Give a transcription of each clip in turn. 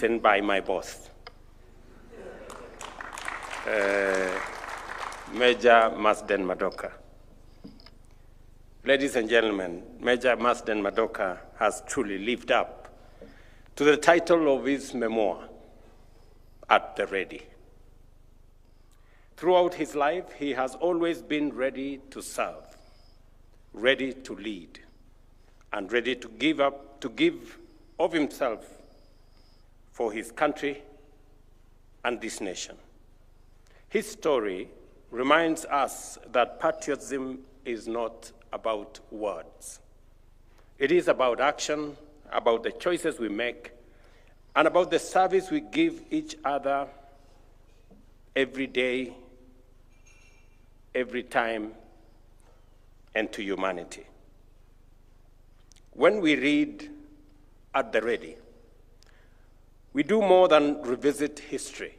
beaten by my boss, Major Marsden Madoka. Ladies and gentlemen, Major Marsden Madoka has truly lived up to the title of his memoir, At the Ready. Throughout his life, he has always been ready to serve, ready to lead, and ready to give of himself for his country and this nation. His story reminds us that patriotism is not about words. It is about action, about the choices we make, and about the service we give each other every day, every time, and to humanity. When we read At the Ready, we do more than revisit history.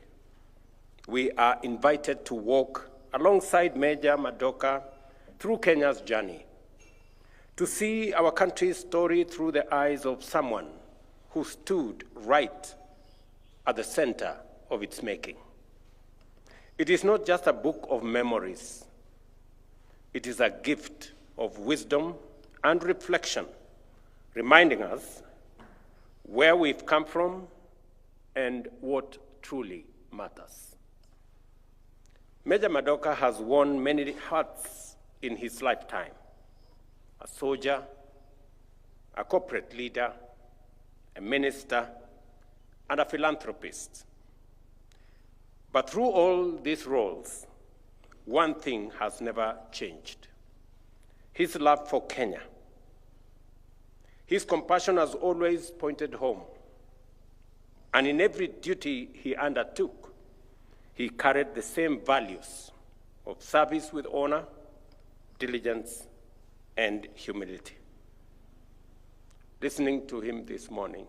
We are invited to walk alongside Major Madoka through Kenya's journey, to see our country's story through the eyes of someone who stood right at the center of its making. It is not just a book of memories. It is a gift of wisdom and reflection, reminding us where we've come from and what truly matters. Major Madoka has won many hearts in his lifetime: a soldier, a corporate leader, a minister, and a philanthropist. But through all these roles, one thing has never changed: his love for Kenya. His compassion has always pointed home, and in every duty he undertook, he carried the same values of service with honor, diligence, and humility. Listening to him this morning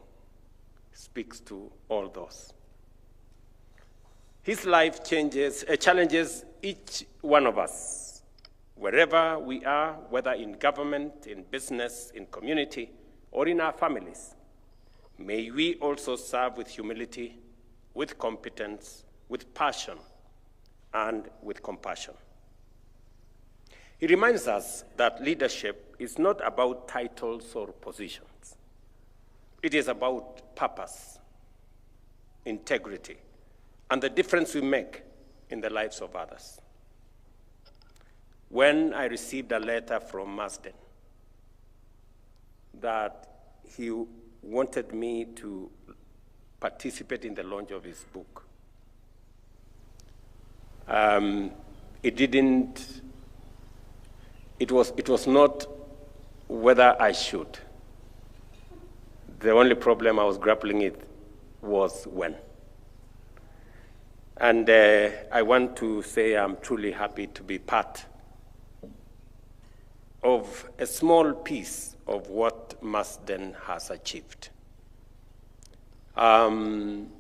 speaks to all those. His life challenges each one of us, wherever we are, whether in government, in business, in community, or in our families. May we also serve with humility, with competence, with passion, and with compassion. He reminds us that leadership is not about titles or positions. It is about purpose, integrity, and the difference we make in the lives of others. When I received a letter from Marsden that he wanted me to participate in the launch of his book, it was not whether I should. The only problem I was grappling with was when. And I want to say I'm truly happy to be part of a small piece of what Marsden has achieved. And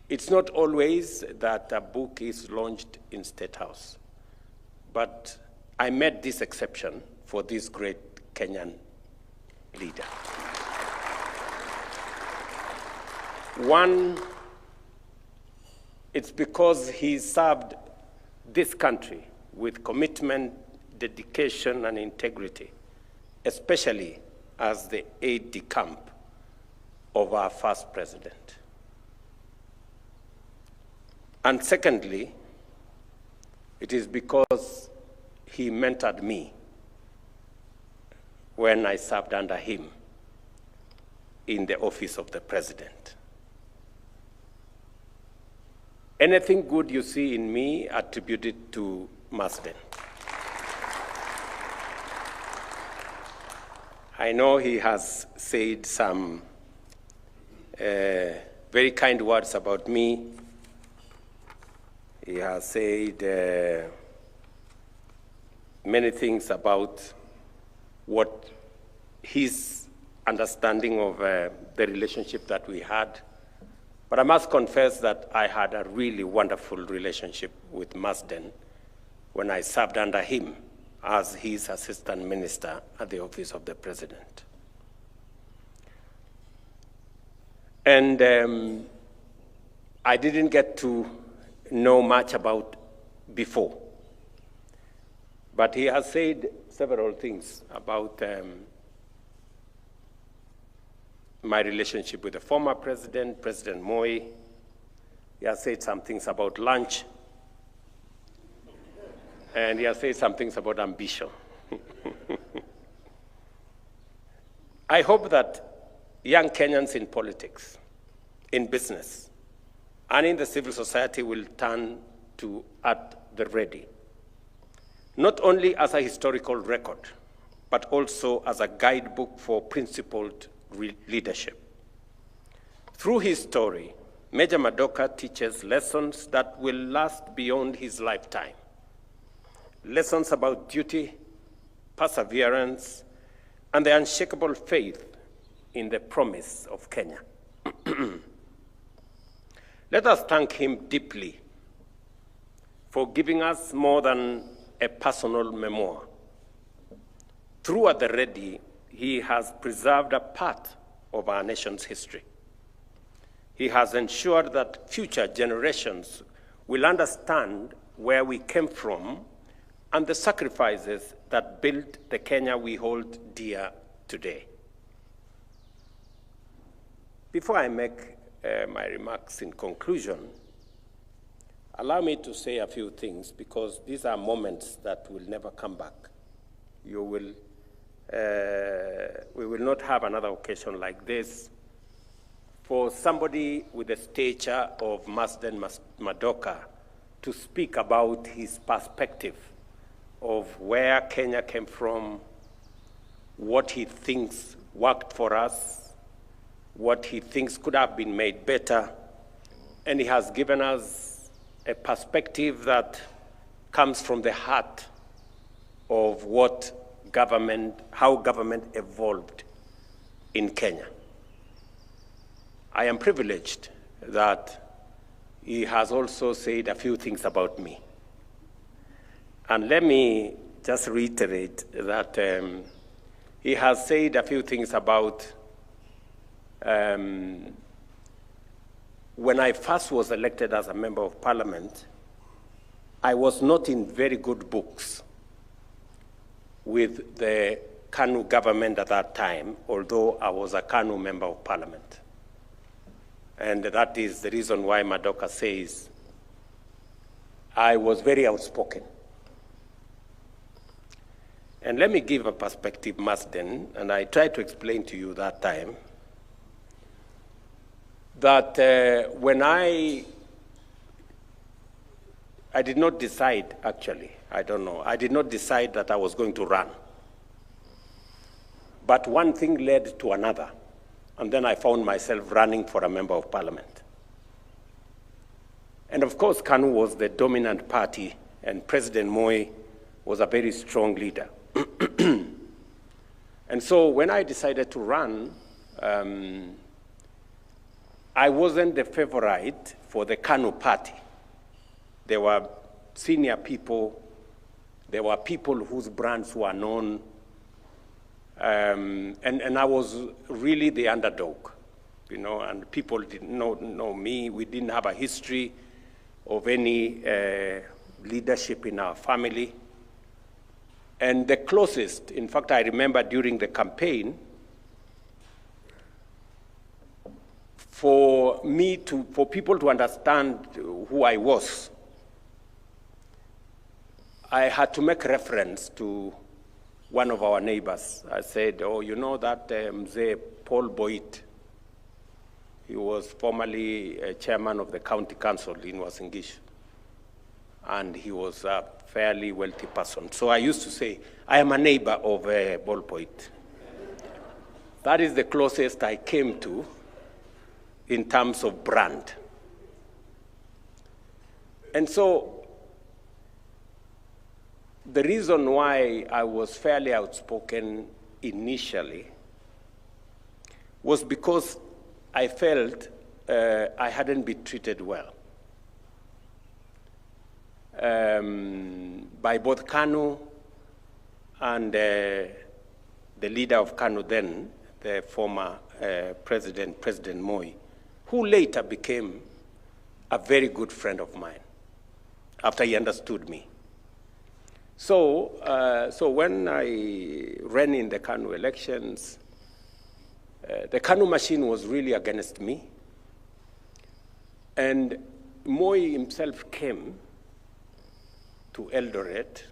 it's not always that a book is launched in Statehouse, but I made this exception for this great Kenyan leader. One, it's because he served this country with commitment, dedication, and integrity, especially as the aide-de-camp of our first president. And secondly, it is because he mentored me when I served under him in the office of the president. Anything good you see in me, attribute it to Marsden. I know he has said some very kind words about me. He has said many things about what his understanding of the relationship that we had. But I must confess that I had a really wonderful relationship with Marsden when I served under him as his assistant minister at the office of the president. And I didn't get to know much about before. But he has said several things about my relationship with the former president, President Moi. He has said some things about lunch. And he has said some things about ambition. I hope that young Kenyans in politics, in business, and in the civil society will turn to At the Ready, not only as a historical record, but also as a guidebook for principled leadership. Through his story, Major Madoka teaches lessons that will last beyond his lifetime. Lessons about duty, perseverance, and the unshakable faith in the promise of Kenya. Let us thank him deeply for giving us more than a personal memoir. Through At the Ready, he has preserved a part of our nation's history. He has ensured that future generations will understand where we came from and the sacrifices that built the Kenya we hold dear today. Before I make my remarks in conclusion, allow me to say a few things, because these are moments that will never come back. We will not have another occasion like this for somebody with the stature of Marsden Madoka to speak about his perspective of where Kenya came from, what he thinks worked for us, what he thinks could have been made better, and he has given us a perspective that comes from the heart of how government evolved in Kenya. I am privileged that he has also said a few things about me. And let me just reiterate that he has said a few things about when I first was elected as a member of parliament, I was not in very good books with the KANU government at that time, although I was a KANU member of parliament. And that is the reason why Madoka says I was very outspoken. And let me give a perspective, Marsden, and I tried to explain to you that time, that when I did not decide, actually, I don't know, I did not decide that I was going to run. But one thing led to another, and then I found myself running for a member of parliament. And of course, KANU was the dominant party, and President Moi was a very strong leader. And so when I decided to run, I wasn't the favorite for the KANU party. There were senior people, there were people whose brands were known, and I was really the underdog, you know, and people didn't know me. We didn't have a history of any leadership in our family. And the closest, in fact, I remember during the campaign, for people to understand who I was, I had to make reference to one of our neighbors. I said, oh, you know that Mzee Paul Boit, he was formerly chairman of the county council in Uasin Gishu, and he was a fairly wealthy person. So I used to say, I am a neighbor of Paul Boit. That is the closest I came to in terms of brand. And so the reason why I was fairly outspoken initially was because I felt I hadn't been treated well by both KANU and the leader of KANU then, the former President Moi, who later became a very good friend of mine after he understood me. So, when I ran in the KANU elections, the KANU machine was really against me. And Moi himself came to Eldoret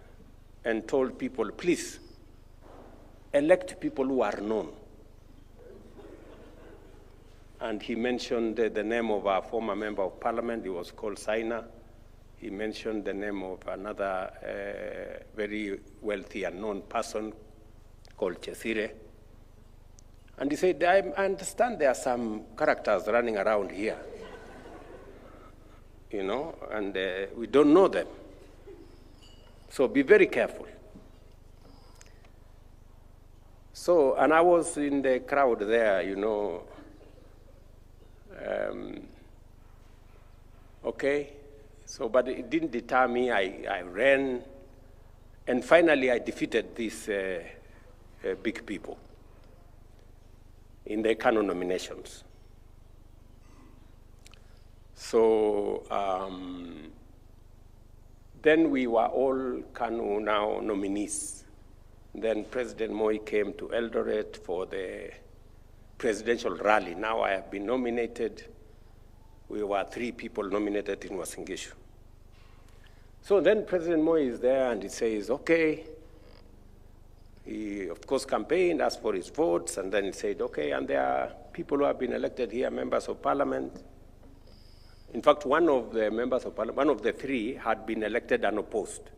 and told people, please, elect people who are known. And he mentioned the name of our former member of parliament. He was called Saina. He mentioned the name of another very wealthy and known person called Chesire. And he said, I understand there are some characters running around here, you know, and we don't know them. So be very careful. So, and I was in the crowd there, you know. Okay, so, but it didn't deter me. I ran, and finally I defeated these big people in the KANU nominations. So then we were all KANU now nominees. Then President Moi came to Eldoret for the presidential rally. Now I have been nominated. We were 3 people nominated in Uasin Gishu. So then President Moi is there and he says, okay. He, of course, campaigned, asked for his votes, and then he said, okay, and there are people who have been elected here, members of parliament. In fact, one of the members of parliament, one of the 3 had been elected unopposed.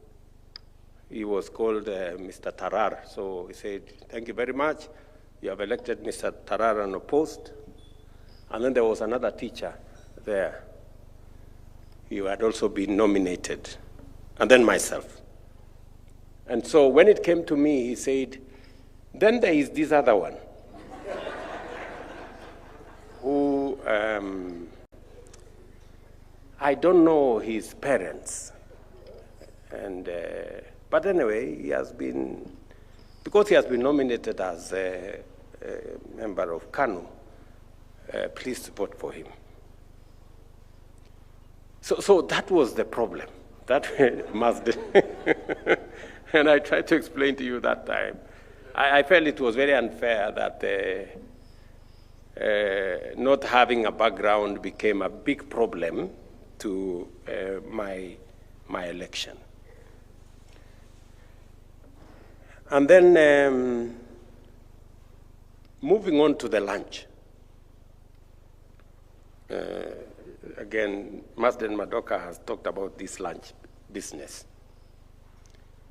He was called Mr. Tarar. So he said, thank you very much. You have elected Mr. Tarar unopposed. And then there was another teacher there. He had also been nominated. And then myself. And so when it came to me, he said, then there is this other one who, I don't know his parents. And, but anyway, he has been, because he has been nominated as a member of KANU, please vote for him. So that was the problem. That must and I tried to explain to you that time. I felt it was very unfair that not having a background became a big problem to my election. And then moving on to the lunch. Again, Marsden Madoka has talked about this lunch business.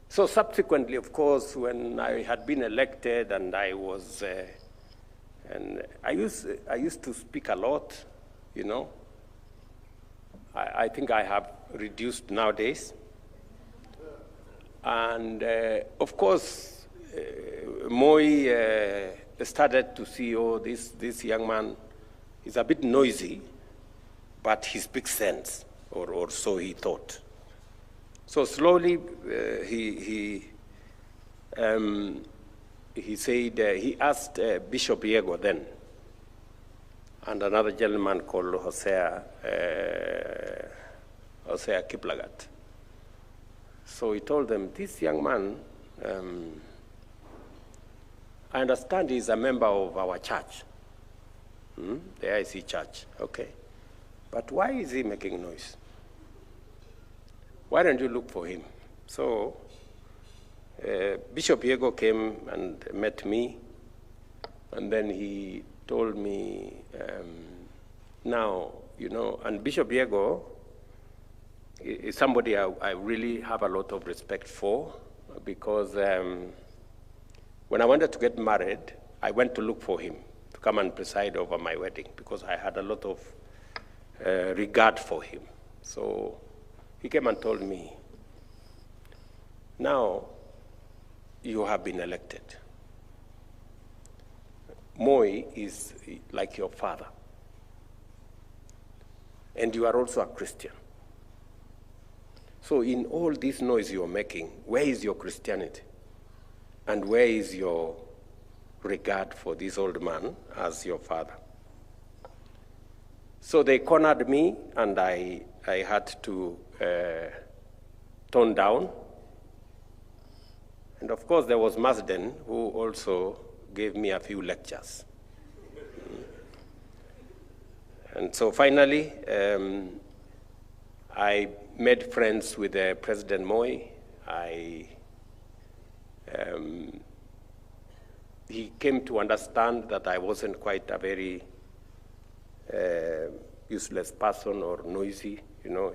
So subsequently, of course, when I had been elected and I was, and I used to speak a lot, you know. I think I have reduced nowadays. And of course, Moi started to see, oh, this young man is a bit noisy, but he speaks sense, or so he thought. So slowly, he said, he asked Bishop Yego then, and another gentleman called Hosea Kiplagat. So he told them, this young man, I understand he's a member of our church, the IC church, okay. But why is he making noise? Why don't you look for him? So Bishop Yego came and met me, and then he told me, now, you know, and Bishop Yego is somebody I really have a lot of respect for, because when I wanted to get married, I went to look for him to come and preside over my wedding, because I had a lot of regard for him. So he came and told me, now you have been elected. Moi is like your father. And you are also a Christian. So in all this noise you're making, where is your Christianity? And where is your regard for this old man as your father? So they cornered me, and I had to tone down. And of course, there was Marsden, who also gave me a few lectures. And so finally, I made friends with President Moi. He came to understand that I wasn't quite a very useless person or noisy, you know.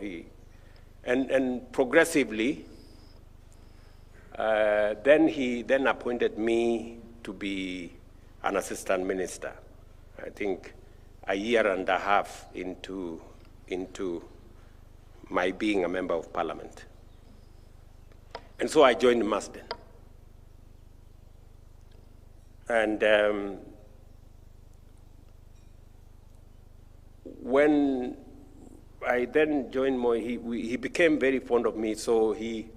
And progressively, he then appointed me to be an assistant minister. I think a year and a half into my being a member of parliament. And so I joined Marsden. And when I then joined Moi, he became very fond of me, so he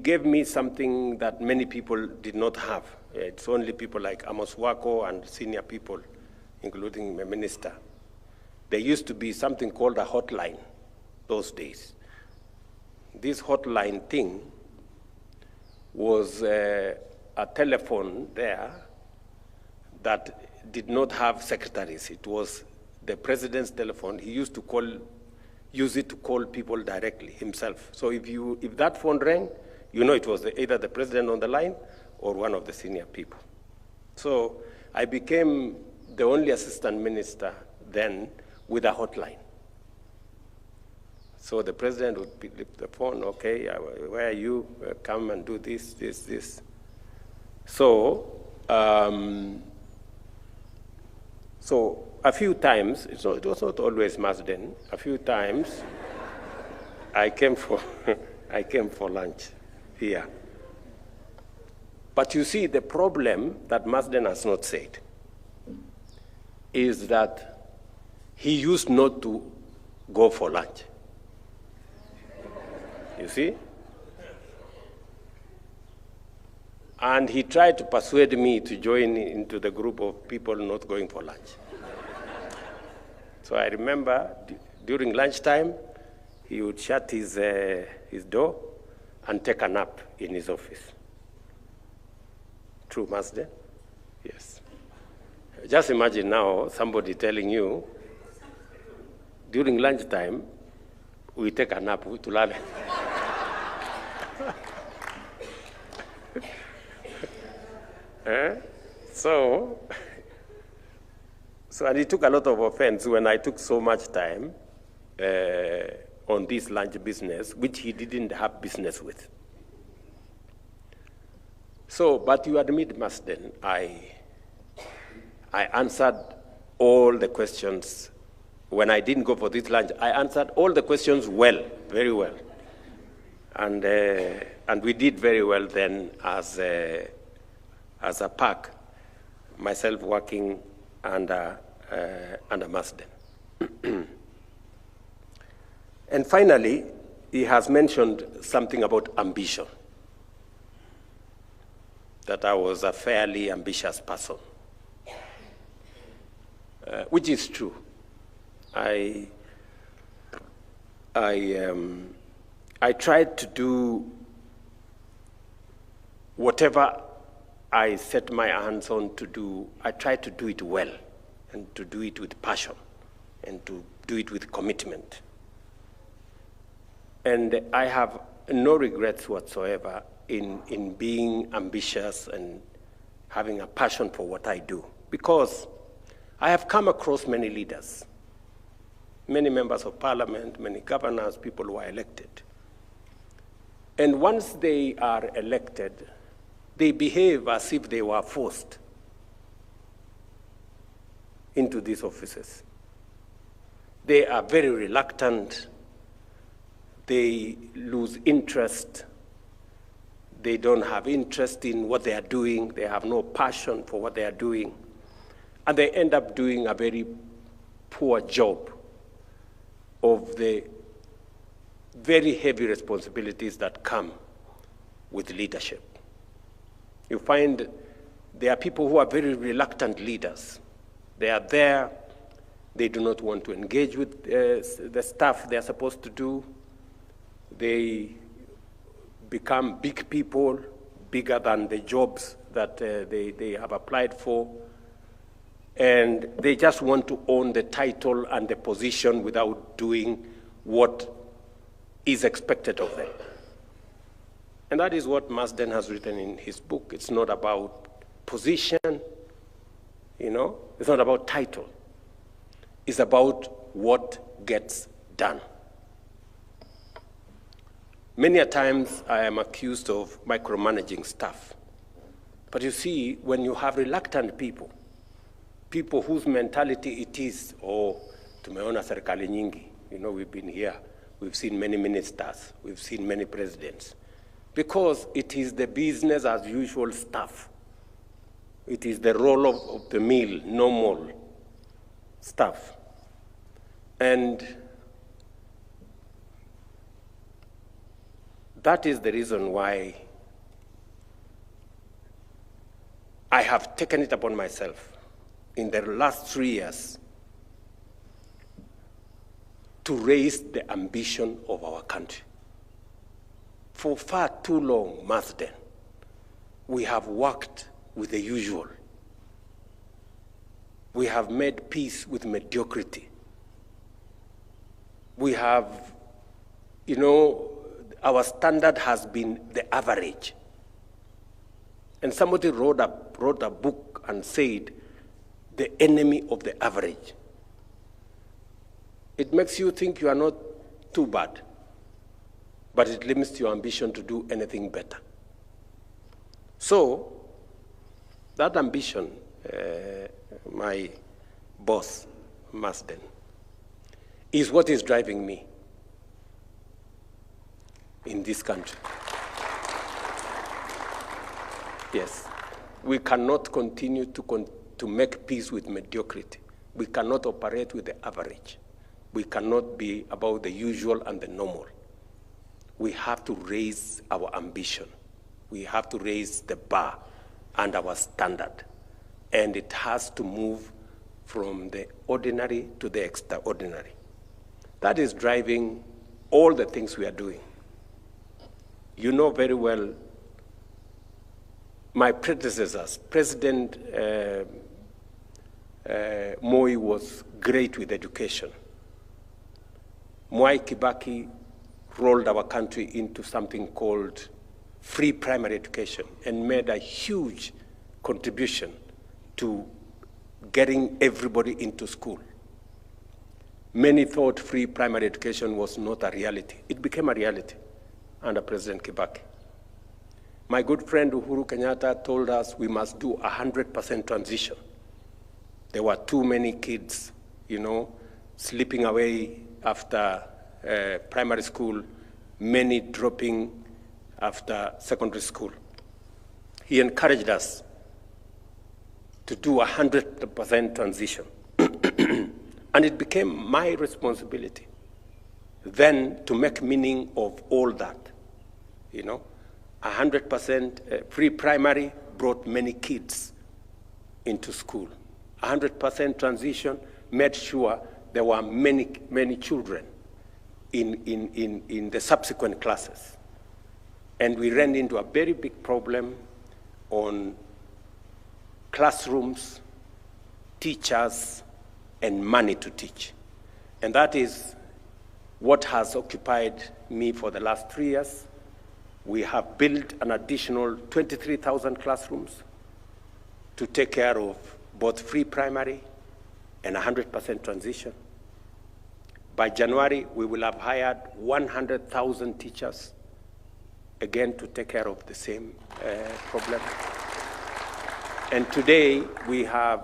gave me something that many people did not have. It's only people like Amos Wako and senior people, including the minister. There used to be something called a hotline those days. This hotline thing was a telephone there that did not have secretaries. It was the president's telephone. He used to use it to call people directly himself. So if that phone rang, you know it was either the president on the line or one of the senior people. So I became the only assistant minister then with a hotline. So the president would pick up the phone, okay, where are you? Come and do this. So, so a few times, it was not always Marsden, a few times I came for lunch here. But you see, the problem that Marsden has not said is that he used not to go for lunch. You see? And he tried to persuade me to join into the group of people not going for lunch. So I remember during lunchtime, he would shut his door and take a nap in his office. True, Marsden? Yes. Just imagine now somebody telling you, during lunchtime, we take a nap to learn. So and it took a lot of offense when I took so much time on this lunch business, which he didn't have business with. So, but you admit, Marsden, I answered all the questions. When I didn't go for this lunch, I answered all the questions well, very well. And we did very well then as a pack, myself working under Marsden. And finally, he has mentioned something about ambition, that I was a fairly ambitious person, which is true. I tried to do whatever I set my hands on to do. I tried to do it well, and to do it with passion, and to do it with commitment. And I have no regrets whatsoever in being ambitious and having a passion for what I do, because I have come across many leaders, many members of parliament, many governors, people who are elected. And once they are elected, they behave as if they were forced into these offices. They are very reluctant. They lose interest. They don't have interest in what they are doing. They have no passion for what they are doing. And they end up doing a very poor job of the very heavy responsibilities that come with leadership. You find there are people who are very reluctant leaders. They are there They do not want to engage with the stuff they are supposed to do. They become big people, bigger than the jobs that they have applied for. And they just want to own the title and the position without doing what is expected of them. And that is what Marsden has written in his book. It's not about position, you know, it's not about title. It's about what gets done. Many a times I am accused of micromanaging stuff. But you see, when you have reluctant people, people whose mentality it is, oh, tumeona serikali nyingi, you know, we've been here, we've seen many ministers, we've seen many presidents, because it is the business as usual stuff. It is the roll of the mill, normal stuff. And that is the reason why I have taken it upon myself in the last 3 years to raise the ambition of our country. For far too long, Marsden, we have worked with the usual. We have made peace with mediocrity. We have, you know, our standard has been the average. And somebody wrote a book and said, the enemy of the average. It makes you think you are not too bad, but it limits your ambition to do anything better. So, that ambition, my boss, Marsden, is what is driving me in this country. Yes, we cannot continue to make peace with mediocrity. We cannot operate with the average. We cannot be about the usual and the normal. We have to raise our ambition. We have to raise the bar and our standard. And it has to move from the ordinary to the extraordinary. That is driving all the things we are doing. You know very well, my predecessors, President Moi was great with education. Mwai Kibaki rolled our country into something called free primary education and made a huge contribution to getting everybody into school. Many thought free primary education was not a reality. It became a reality under President Kibaki. My good friend Uhuru Kenyatta told us we must do 100% transition. There were too many kids, you know, slipping away after primary school, many dropping after secondary school. He encouraged us to do 100% transition. And it became my responsibility then to make meaning of all that, you know. 100% free primary brought many kids into school. 100% transition made sure there were many children in the subsequent classes. And we ran into a very big problem on classrooms, teachers, and money to teach. And that is what has occupied me for the last 3 years. We have built an additional 23,000 classrooms to take care of both free primary and 100% transition. By January, we will have hired 100,000 teachers, again, to take care of the same problem. And today, we have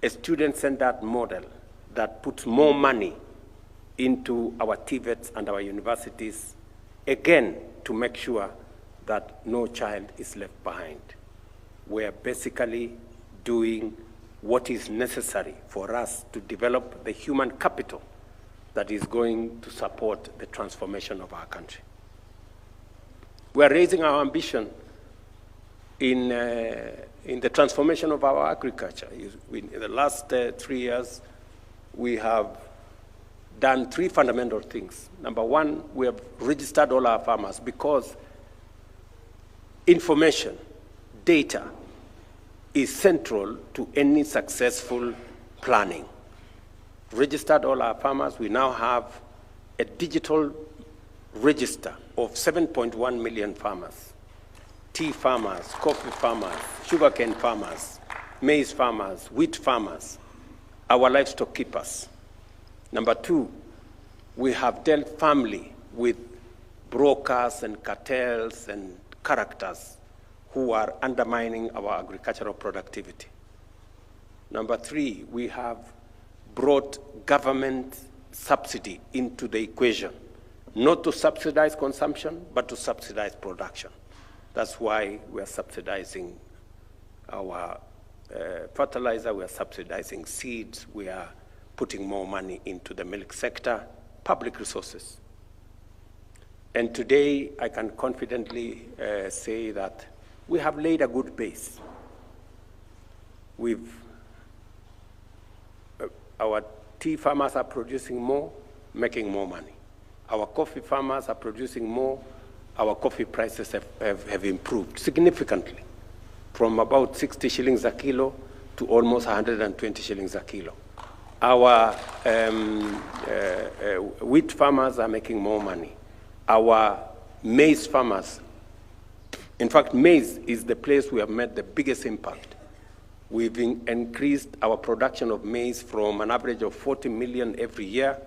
a student-centered model that puts more money into our TVETs and our universities, again, to make sure that no child is left behind. We're basically doing what is necessary for us to develop the human capital that is going to support the transformation of our country. We're raising our ambition in the transformation of our agriculture. In the last 3 years, we have done three fundamental things. Number one, we have registered all our farmers because information, data, is central to any successful planning. Registered all our farmers. We now have a digital register of 7.1 million farmers. Tea farmers, coffee farmers, sugarcane farmers, maize farmers, wheat farmers, our livestock keepers. Number two, we have dealt firmly with brokers and cartels and characters who are undermining our agricultural productivity. Number three, we have brought government subsidy into the equation, not to subsidize consumption, but to subsidize production. That's why we are subsidizing our fertilizer, we are subsidizing seeds, we are putting more money into the milk sector, public resources. And today, I can confidently say that we have laid a good base. Our tea farmers are producing more, making more money. Our coffee farmers are producing more. Our coffee prices have improved significantly, from about 60 shillings a kilo to almost 120 shillings a kilo. Our wheat farmers are making more money. Our maize farmers, in fact, maize is the place we have made the biggest impact. We've increased our production of maize from an average of 40 million every year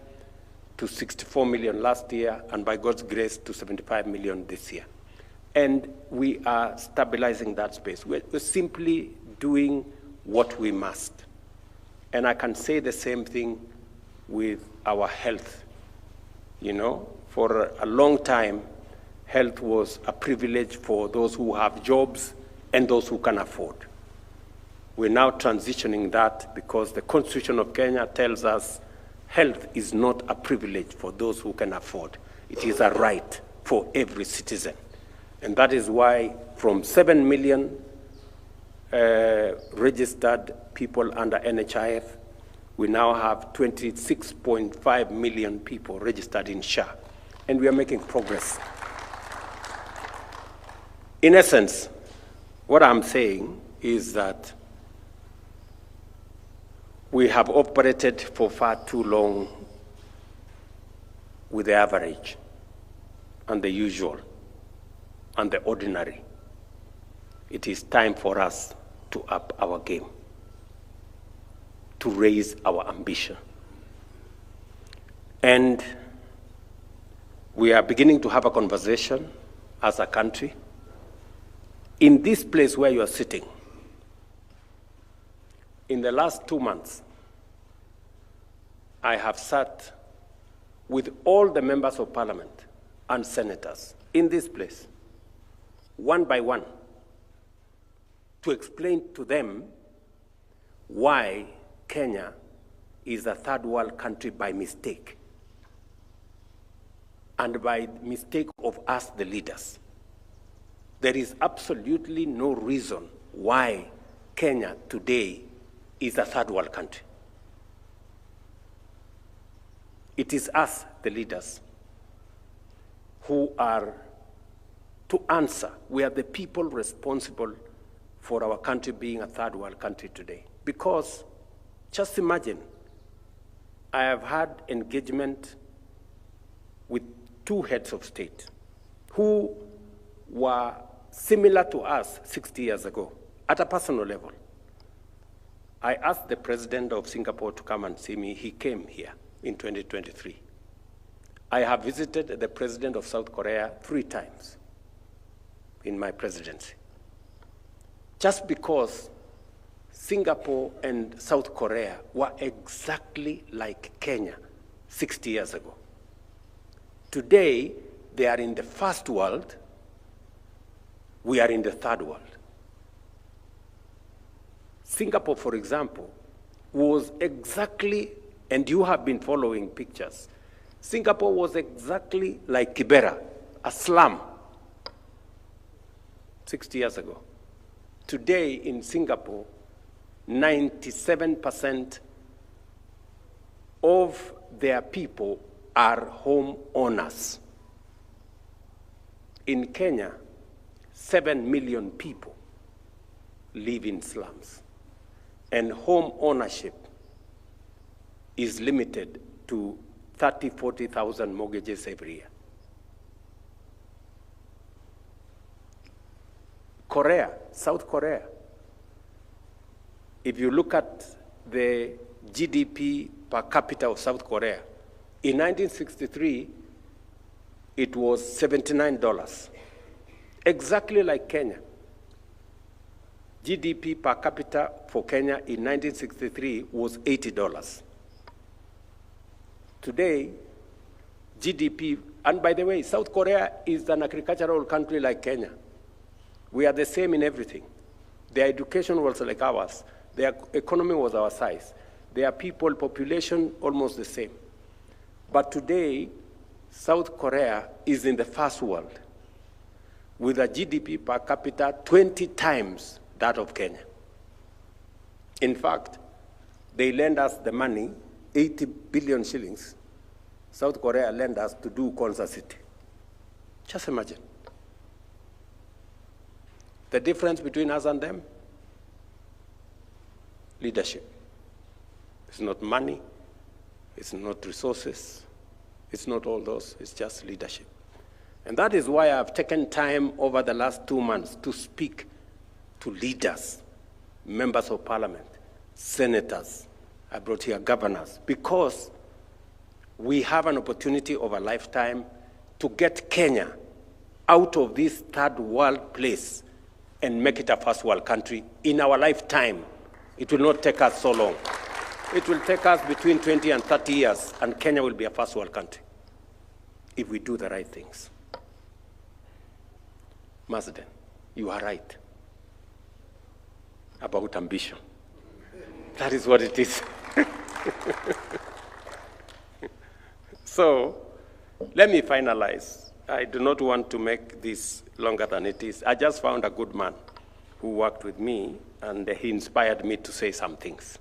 to 64 million last year, and by God's grace to 75 million this year. And we are stabilizing that space. We're simply doing what we must. And I can say the same thing with our health. You know, for a long time, health was a privilege for those who have jobs and those who can afford. We're now transitioning that because the Constitution of Kenya tells us health is not a privilege for those who can afford. It is a right for every citizen. And that is why from 7 million registered people under NHIF, we now have 26.5 million people registered in SHA. And we are making progress. In essence, what I'm saying is that we have operated for far too long with the average and the usual and the ordinary. It is time for us to up our game, to raise our ambition. And we are beginning to have a conversation as a country. In this place where you are sitting, in the last 2 months, I have sat with all the members of parliament and senators in this place, one by one, to explain to them why Kenya is a third world country by mistake, and by mistake of us, the leaders. There is absolutely no reason why Kenya today is a third world country. It is us, the leaders, who are to answer. We are the people responsible for our country being a third world country today. Because, just imagine, I have had engagement with 2 heads of state who were similar to us 60 years ago, at a personal level. I asked the president of Singapore to come and see me. He came here in 2023. I have visited the president of South Korea 3 times in my presidency. Just because Singapore and South Korea were exactly like Kenya 60 years ago. Today, they are in the first world, we are in the third world. Singapore, for example, was exactly, and you have been following pictures, Singapore was exactly like Kibera, a slum, 60 years ago. Today in Singapore, 97% of their people are homeowners. In Kenya, 7 million people live in slums, and home ownership is limited to 30,000, 40,000 mortgages every year. Korea, South Korea, if you look at the GDP per capita of South Korea, in 1963, it was $79, exactly like Kenya. GDP per capita for Kenya in 1963 was $80. Today, GDP, and by the way, South Korea is an agricultural country like Kenya. We are the same in everything. Their education was like ours. Their economy was our size. Their people, population, almost the same. But today, South Korea is in the first world with a GDP per capita 20 times that of Kenya. In fact, they lend us the money, 80 billion shillings. South Korea lend us to do Konza City. Just imagine. The difference between us and them? Leadership. It's not money, it's not resources, it's not all those, it's just leadership. And that is why I've taken time over the last 2 months to speak to leaders, members of parliament, senators. I brought here governors, because we have an opportunity of a lifetime to get Kenya out of this third world place and make it a first world country in our lifetime. It will not take us so long. It will take us between 20 and 30 years, and Kenya will be a first world country if we do the right things. Marsden, you are right about ambition. That is what it is. So, let me finalize. I do not want to make this longer than it is. I just found a good man who worked with me, and he inspired me to say some things.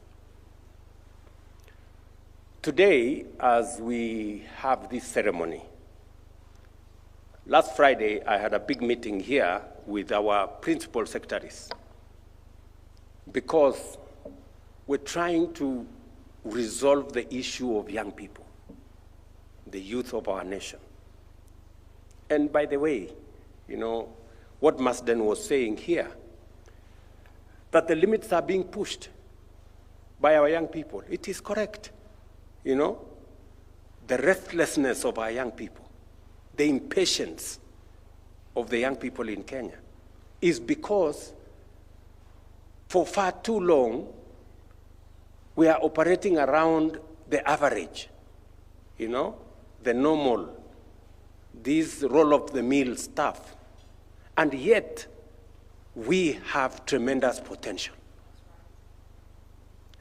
Today, as we have this ceremony, last Friday, I had a big meeting here with our principal secretaries, because we're trying to resolve the issue of young people, the youth of our nation. And by the way, you know, what Marsden was saying here, that the limits are being pushed by our young people. It is correct. You know, the restlessness of our young people, the impatience of the young people in Kenya is because for far too long, we are operating around the average, you know, the normal, this roll-of-the-mill stuff. And yet, we have tremendous potential.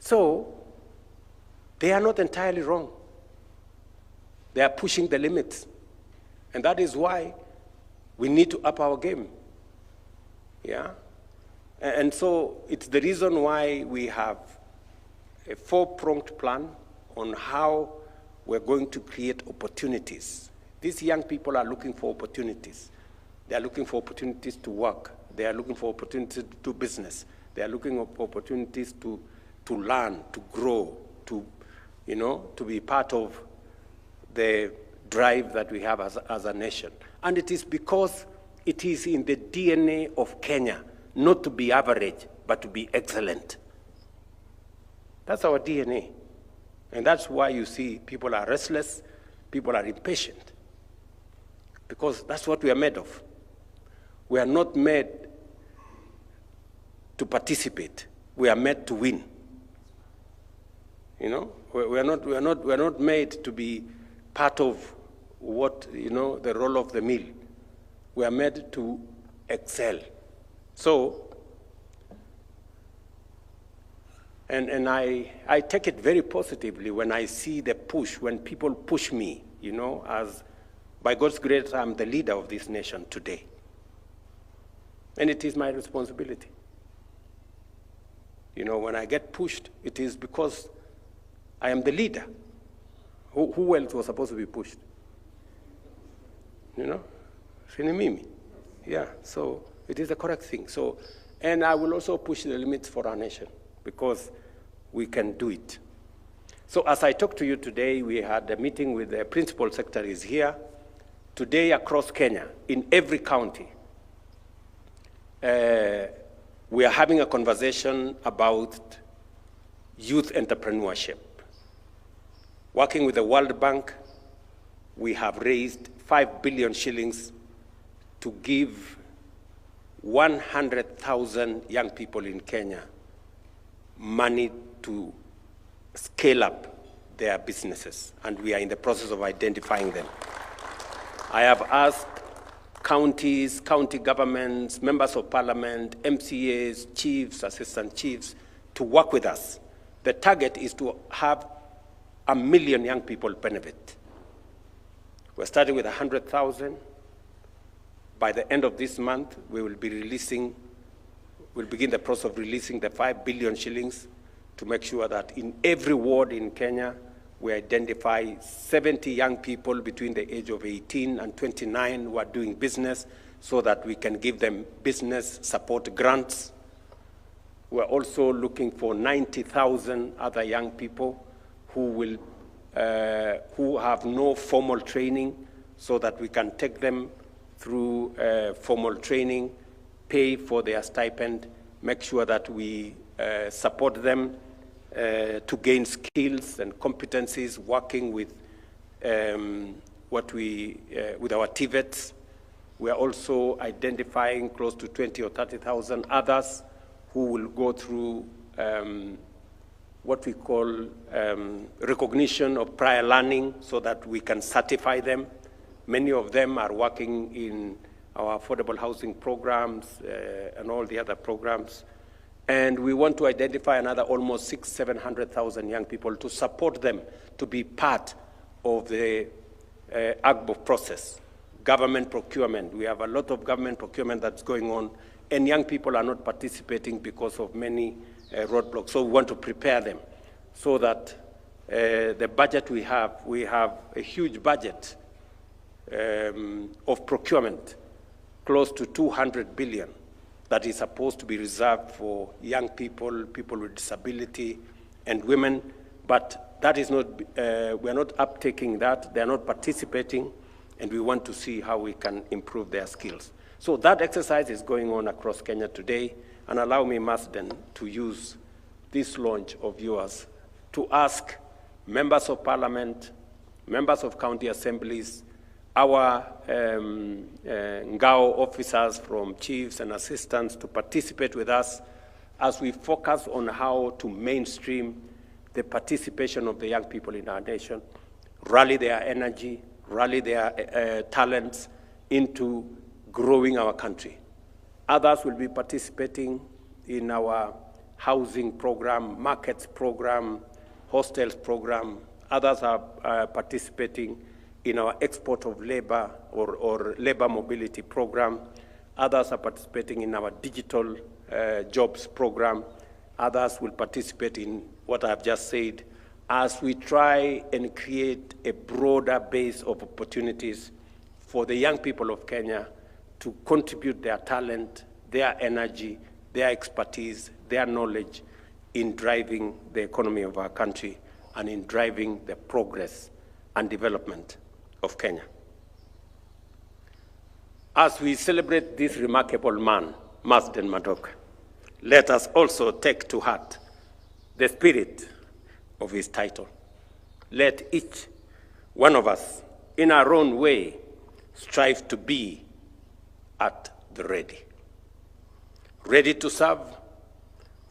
So, they are not entirely wrong. They are pushing the limits. And that is why we need to up our game. Yeah? And so it's the reason why we have a 4-pronged plan on how we're going to create opportunities. These young people are looking for opportunities. They are looking for opportunities to work. They are looking for opportunities to do business. They are looking for opportunities to learn, to grow, to, you know, to be part of the drive that we have as a nation. And it is because it is in the DNA of Kenya, not to be average, but to be excellent. That's our DNA. And that's why you see people are restless, people are impatient, because that's what we are made of. We are not made to participate. We are made to win. You know, we are not made to be part of what, you know, the roll of the mill. We are made to excel. So, and I take it very positively when I see the push, when people push me, you know, as by God's grace, I'm the leader of this nation today. And it is my responsibility. You know, when I get pushed, it is because I am the leader. Who else was supposed to be pushed? You know? Mimi. Yeah, so it is the correct thing. So, and I will also push the limits for our nation because we can do it. So as I talk to you today, we had a meeting with the principal secretaries here. Today across Kenya, in every county, we are having a conversation about youth entrepreneurship. Working with the World Bank, we have raised 5 billion shillings to give 100,000 young people in Kenya money to scale up their businesses, and we are in the process of identifying them. I have asked counties, county governments, members of parliament, MCAs, chiefs, assistant chiefs to work with us. The target is to have 1 million young people benefit. We're starting with 100,000. By the end of this month, we'll begin the process of releasing the 5 billion shillings to make sure that in every ward in Kenya, we identify 70 young people between the age of 18 and 29 who are doing business so that we can give them business support grants. We're also looking for 90,000 other young people who have no formal training so that we can take them through formal training, pay for their stipend, make sure that we support them to gain skills and competencies working with with our TVETs. We are also identifying close to 20 or 30,000 others who will go through what we call recognition of prior learning so that we can certify them. Many of them are working in our affordable housing programs and all the other programs. And we want to identify another almost 700,000 young people to support them to be part of the AGBO process, government procurement. We have a lot of government procurement that's going on, and young people are not participating because of many roadblocks. So we want to prepare them so that the budget we have a huge budget of procurement, close to 200 billion, that is supposed to be reserved for young people, people with disability, and women. But that is not, we are not uptaking that. They are not participating, and we want to see how we can improve their skills. So that exercise is going on across Kenya today, and allow me, Marsden, to use this launch of yours to ask members of parliament, members of county assemblies, our Ngao officers from chiefs and assistants to participate with us as we focus on how to mainstream the participation of the young people in our nation, rally their energy, rally their talents into growing our country. Others will be participating in our housing program, markets program, hostels program. Others are participating in our export of labor or labor mobility program. Others are participating in our digital jobs program. Others will participate in what I've just said as we try and create a broader base of opportunities for the young people of Kenya to contribute their talent, their energy, their expertise, their knowledge in driving the economy of our country and in driving the progress and development of Kenya. As we celebrate this remarkable man, Marsden Madoka, let us also take to heart the spirit of his title. Let each one of us, in our own way, strive to be at the ready. Ready to serve,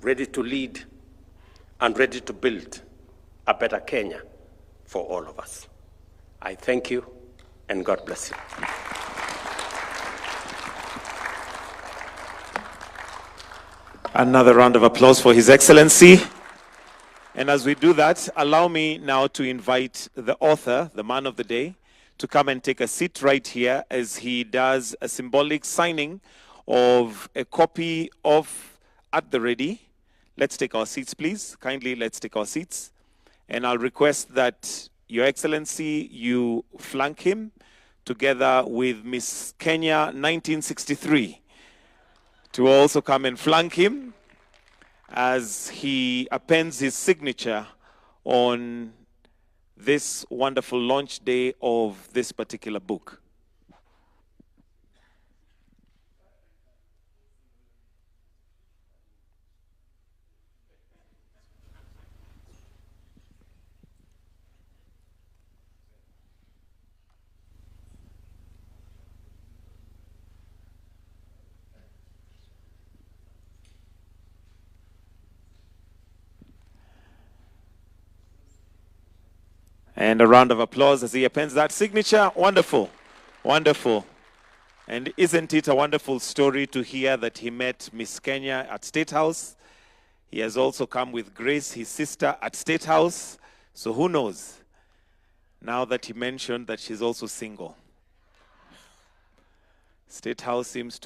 ready to lead, and ready to build a better Kenya for all of us. I thank you, and God bless you. Another round of applause for His Excellency. And as we do that, allow me now to invite the author, the man of the day, to come and take a seat right here as he does a symbolic signing of a copy of At the Ready. Let's take our seats, please. Kindly, let's take our seats. And I'll request that Your Excellency, you flank him together with Miss Kenya 1963 to also come and flank him as he appends his signature on this wonderful launch day of this particular book. And a round of applause as he appends that signature. Wonderful, wonderful. And isn't it a wonderful story to hear that he met Miss Kenya at Statehouse? He has also come with Grace, his sister, at Statehouse. So who knows? Now that he mentioned that she's also single. Statehouse seems to